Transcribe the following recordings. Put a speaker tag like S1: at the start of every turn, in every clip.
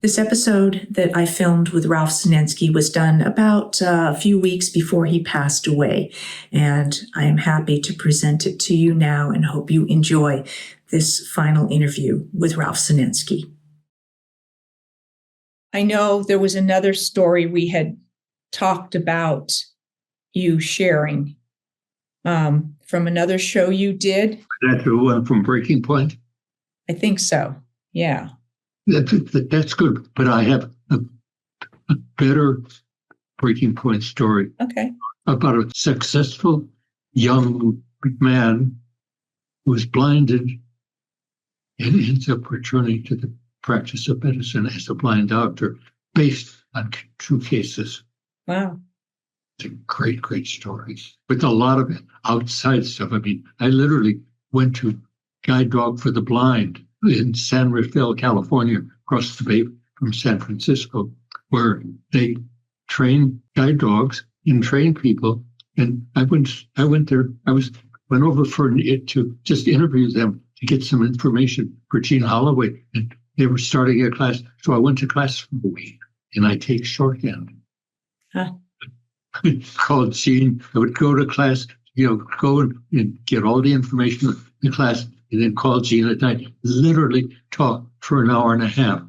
S1: This episode that I filmed with Ralph Senensky was done about a few weeks before he passed away, and I am happy to present it to you now and hope you enjoy this final interview with Ralph Senensky. I know there was another story we had talked about you sharing from another show you did.
S2: That's the one from Breaking Point?
S1: I think so, yeah.
S2: That's good, but I have a better Breaking Point story.
S1: Okay.
S2: About a successful young man who was blinded and ends up returning to the practice of medicine as a blind doctor based on true cases.
S1: Wow.
S2: It's a great, great story with a lot of outside stuff. I mean, I literally went to Guide Dog for the Blind in San Rafael, California, across the bay from San Francisco, where they train guide dogs and train people. And I went there. Went over to just interview them to get some information for Gene Holloway, and they were starting a class. So I went to class for a week, and I take shorthand.
S1: Huh.
S2: Called Gene. I would go to class, go and get all the information in the class, and then call Gene at night, literally talk for an hour and a half.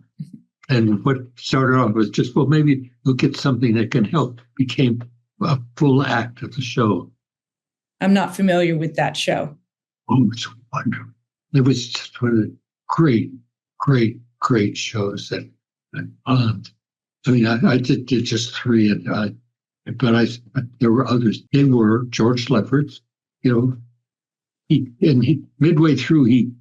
S2: And what started off was just, well, maybe we'll get something that can help, became a full act of the show.
S1: I'm not familiar with that show.
S2: Oh, it's wonderful. It was just one of the great, great, great shows that I mean, I did just three, but there were others. They were George Lefferts, he midway through he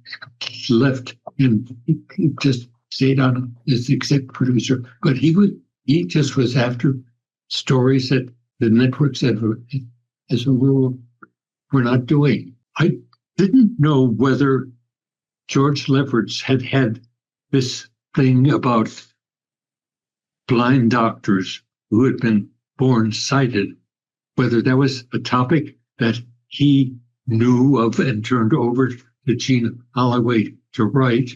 S2: left and he just stayed on as exec producer. But he just was after stories that the network said as a rule we're not doing. I didn't know whether George Lefferts had this thing about blind doctors who had been born sighted, whether that was a topic that he knew of and turned over to Gene Holloway to write,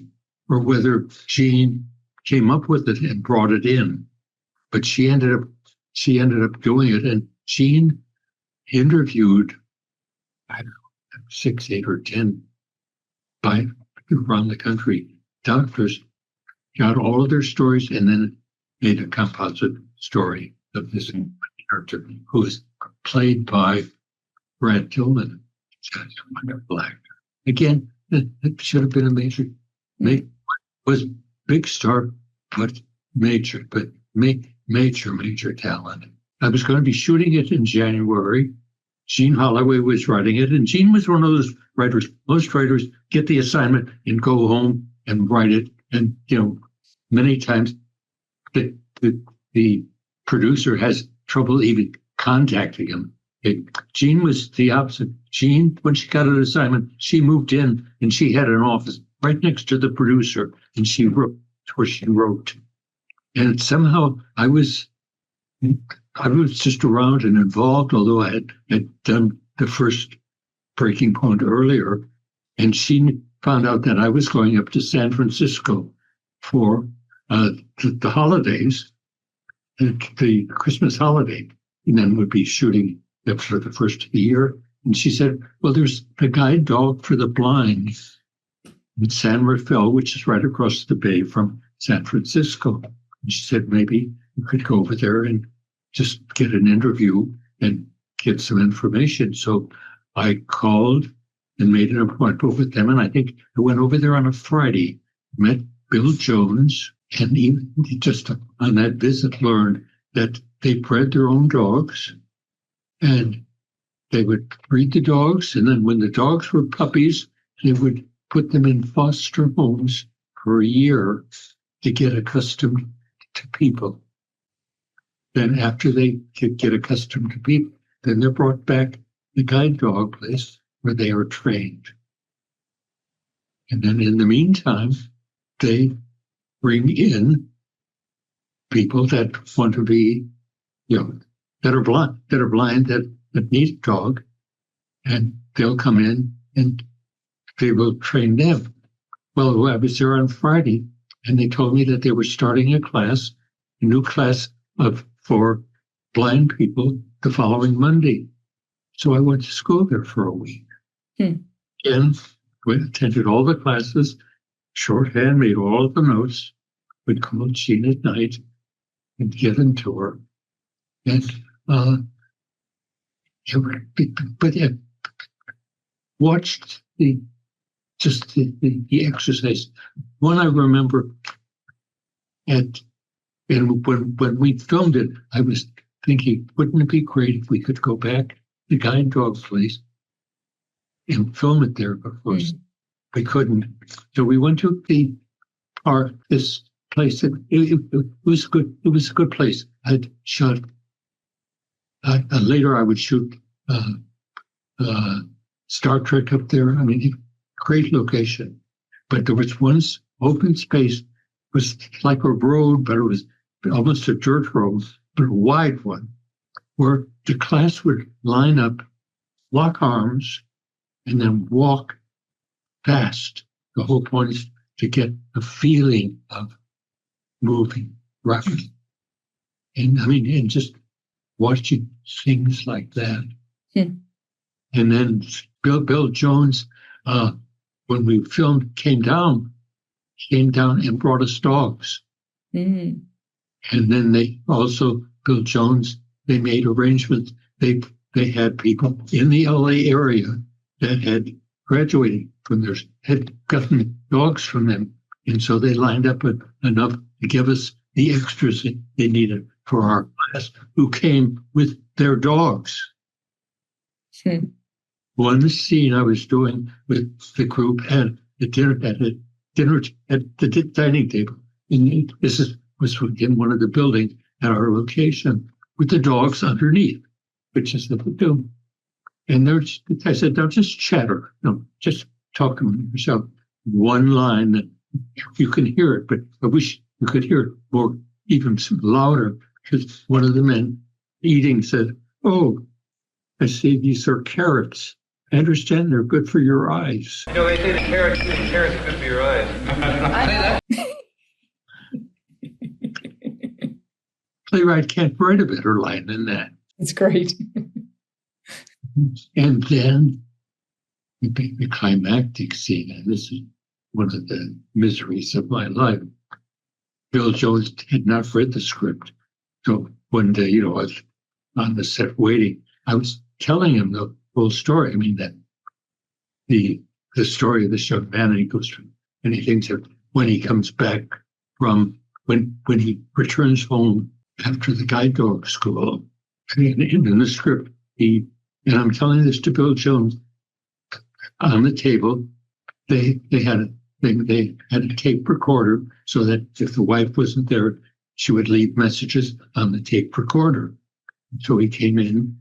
S2: or whether Gene came up with it and brought it in. But she ended up doing it, and Gene interviewed, I don't know, 6, 8, or 10 by around the country doctors, got all of their stories, and then made a composite story of this character who was played by Brad Tillman. He's a wonderful actor. Again, it should have been a was big star, but major talent. I was going to be shooting it in January. Gene Holloway was writing it, and Gene was one of those writers. Most writers get the assignment and go home and write it. And many times the producer has trouble even contacting him. Gene was the opposite. Gene, when she got an assignment, she moved in and she had an office right next to the producer, and she wrote where she wrote. And somehow I was just around and involved, although I had done the first Breaking Point earlier. And she found out that I was going up to San Francisco for the holidays, the Christmas holiday, and then would be shooting for the first of the year. And she said, well, there's the Guide Dog for the Blind in San Rafael, which is right across the bay from San Francisco. And she said, maybe you could go over there and just get an interview and get some information. So I called and made an appointment with them. And I think I went over there on a Friday, met Bill Jones, and even just on that visit learned that they bred their own dogs, and they would breed the dogs. And then when the dogs were puppies, they would put them in foster homes for a year to get accustomed to people. Then after they get accustomed to people, then they're brought back to the guide dog place where they are trained. And then in the meantime, they bring in people that want to be, that are blind, that need a dog, and they'll come in and they will train them. Well, I was there on Friday, and they told me that they were starting a new class for blind people the following Monday. So I went to school there for a week. And attended all the classes, shorthand, made all the notes, would call Jean at night and give them to her. And watched the exercise. One I remember, and when we filmed it, I was thinking, wouldn't it be great if we could go back to the guide dog place and film it there? But of course, we couldn't. So we went to the park, this place. It was good. It was a good place. I'd shot. Later, I would shoot Star Trek up there. I mean, great location. But there was one open space. It was like a road, but it was almost a dirt road, but a wide one, where the class would line up, lock arms, and then walk fast. The whole point is to get a feeling of moving rapidly. And I mean, and just watching things like that. And then Bill Jones, when we filmed, came down and brought us dogs. And then Bill Jones, they made arrangements. They had people in the LA area that had graduated from there, had gotten dogs from them. And so they lined up enough to give us the extras they needed for our class, who came with their dogs. One scene I was doing with the group at the dinner at the dining table. And this was in one of the buildings at our location with the dogs underneath, which is the platoon. And I said, don't just chatter. No, just talk to yourself. One line that you can hear it, but I wish you could hear it more, even louder, because one of the men eating said, "Oh, I see these are carrots. I understand they're good for your eyes."
S3: You know, they say the carrots are good for your eyes.
S2: Playwright can't write a better line than that.
S1: It's great.
S2: And then the climactic scene, and this is one of the miseries of my life. Bill Jones had not read the script. So one day, I was on the set waiting. I was telling him the whole story. I mean, that the story of this young man, and he goes through many things. When he comes back from, when he returns home after the guide dog school, and in the script, and I'm telling this to Bill Jones, on the table, they had a tape recorder so that if the wife wasn't there, she would leave messages on the tape recorder. So he came in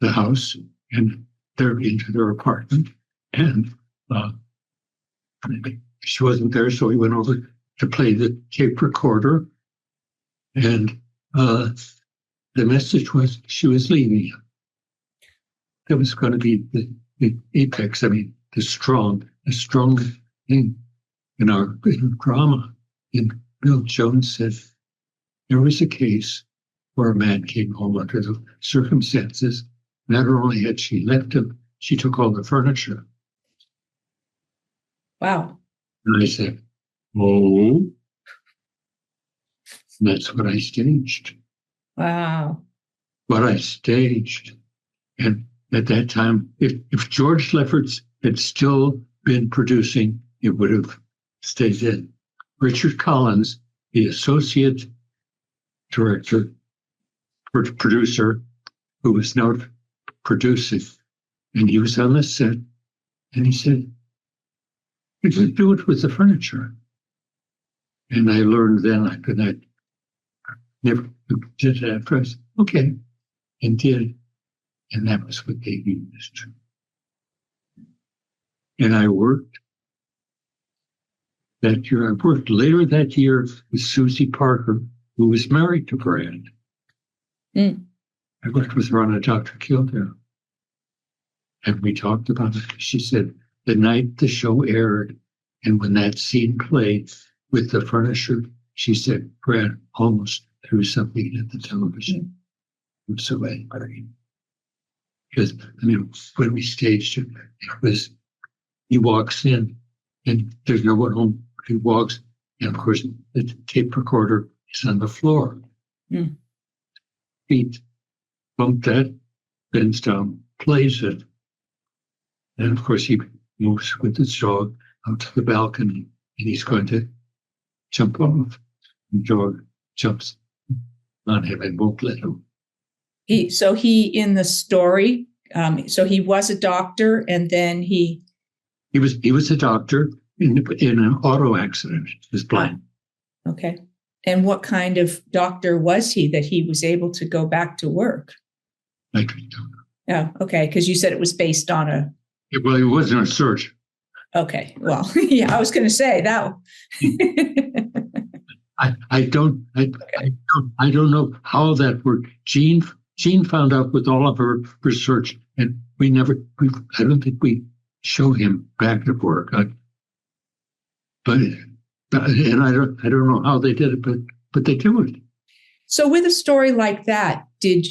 S2: the house and they're into their apartment, and she wasn't there, so he went over to play the tape recorder, and the message was she was leaving him. That was going to be the apex. I mean, the strong thing in our drama. And Bill Jones said there was a case where a man came home under the circumstances. Not only had she left him, she took all the furniture.
S1: Wow.
S2: And I said, "Oh." And that's what I staged.
S1: Wow.
S2: What I staged. And at that time, if George Lefferts had still been producing, it would have stayed in. Richard Collins, the associate director, producer, who was now producing, and he was on the set, and he said, "We could do it with the furniture." And I learned then I could not, never did that first. Okay, and did. And that was what they used. And I worked that year. I worked later that year with Susie Parker, who was married to Brad. I worked with her on a Dr. Kildare. And we talked about it. She said, the night the show aired, and when that scene played, with the furniture. She said Brad almost threw something at the television. It was so angry. Because, when we staged it, he walks in and there's no one home. He walks, and of course, the tape recorder is on the floor. He bumped that, bends down, plays it. And of course, he moves with his dog out to the balcony, and he's going to jump off. The dog jumps on him and won't let him.
S1: So he in the story, so he was a doctor, and then he
S2: was a doctor in an auto accident. He was blind.
S1: Okay. And what kind of doctor was he that he was able to go back to work?
S2: I don't know.
S1: Oh, okay. Because you said it was based on a.
S2: Well, it wasn't a search.
S1: Okay. Well, yeah, I was going to say that.
S2: I don't know how that worked. Jean found out with all of her research, and I don't think we showed him back at work. But I don't know how they did it, but they do it.
S1: So with a story like that,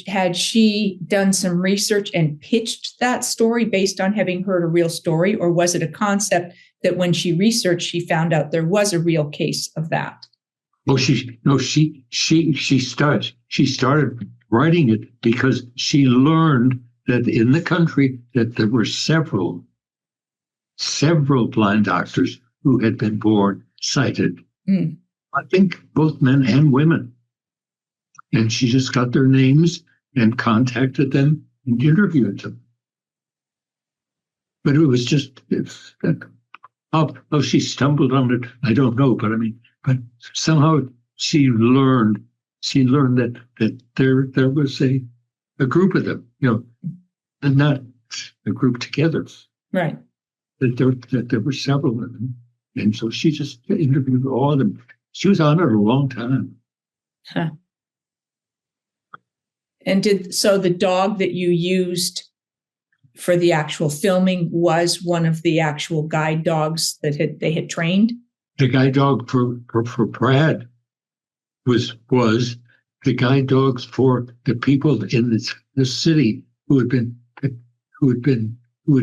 S1: had she done some research and pitched that story based on having heard a real story, or was it a concept that when she researched, she found out there was a real case of that?
S2: Oh, she started writing it because she learned that in the country that there were several blind doctors who had been born sighted. I think both men and women. And she just got their names and contacted them and interviewed them. But it was just how she stumbled on it, I don't know. But somehow she learned that there was a group of them, and not a group together.
S1: Right.
S2: That there were several of them. And so she just interviewed all of them. She was on it a long time.
S1: Huh. And so the dog that you used for the actual filming was one of the actual guide dogs that they had trained?
S2: The guide dog for Brad was the guide dogs for the people in the city who had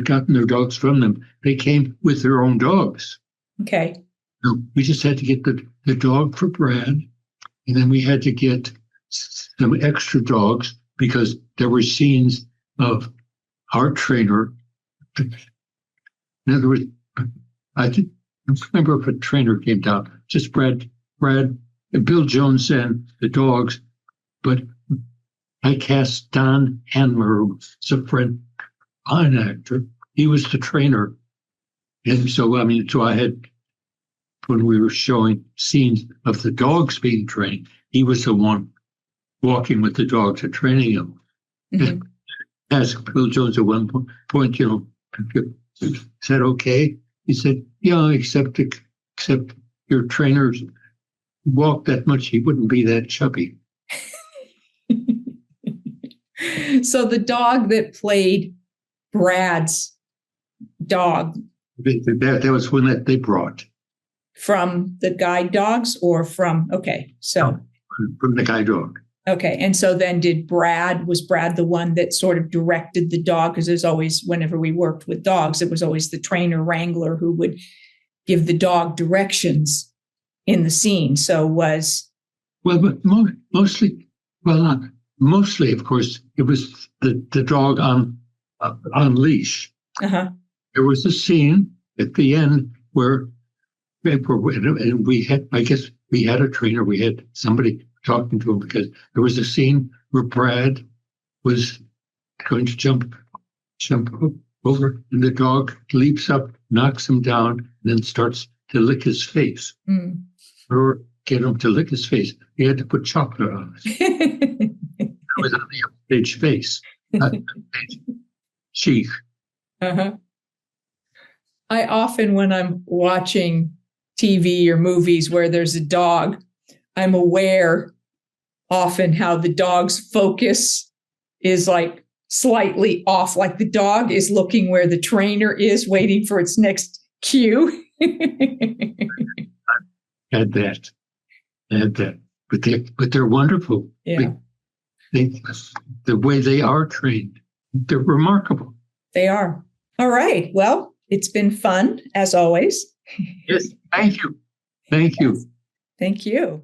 S2: gotten their dogs from them. They came with their own dogs.
S1: Okay.
S2: So we just had to get the dog for Brad, and then we had to get some extra dogs because there were scenes of our trainer. In other words, I don't remember if a trainer came down, just Brad and Bill Jones and the dogs, but I cast Don Handler, who's a friend, an actor. He was the trainer. And so I had, when we were showing scenes of the dogs being trained, he was the one walking with the dogs and training them. Mm-hmm. Asked Bill Jones at one point, said, okay. He said, yeah, except your trainers walk that much, he wouldn't be that chubby.
S1: So the dog that played Brad's dog.
S2: That was one that they brought.
S1: From the guide dogs or from, okay, so.
S2: From the guide dog.
S1: Okay, and so then was Brad the one that sort of directed the dog? Because there's always, whenever we worked with dogs, it was always the trainer wrangler who would give the dog directions in the scene. So was.
S2: Well, but mostly, of course, it was the dog on leash.
S1: Uh-huh.
S2: There was a scene at the end where and we had a trainer, we had somebody talking to him because there was a scene where Brad was going to jump over and the dog leaps up, knocks him down, and then starts to lick his face. Mm. Or get him to lick his face. He had to put chocolate on it. It was on the upstage face, not the cheek.
S1: Uh-huh. I often, when I'm watching TV or movies where there's a dog, I'm aware often how the dog's focus is like slightly off, like the dog is looking where the trainer is waiting for its next cue.
S2: had that. But they're wonderful.
S1: Yeah,
S2: The way they are trained, they're remarkable.
S1: they are. All right. Well, it's been fun as always.
S2: Yes, thank you. Thank you.
S1: Thank you.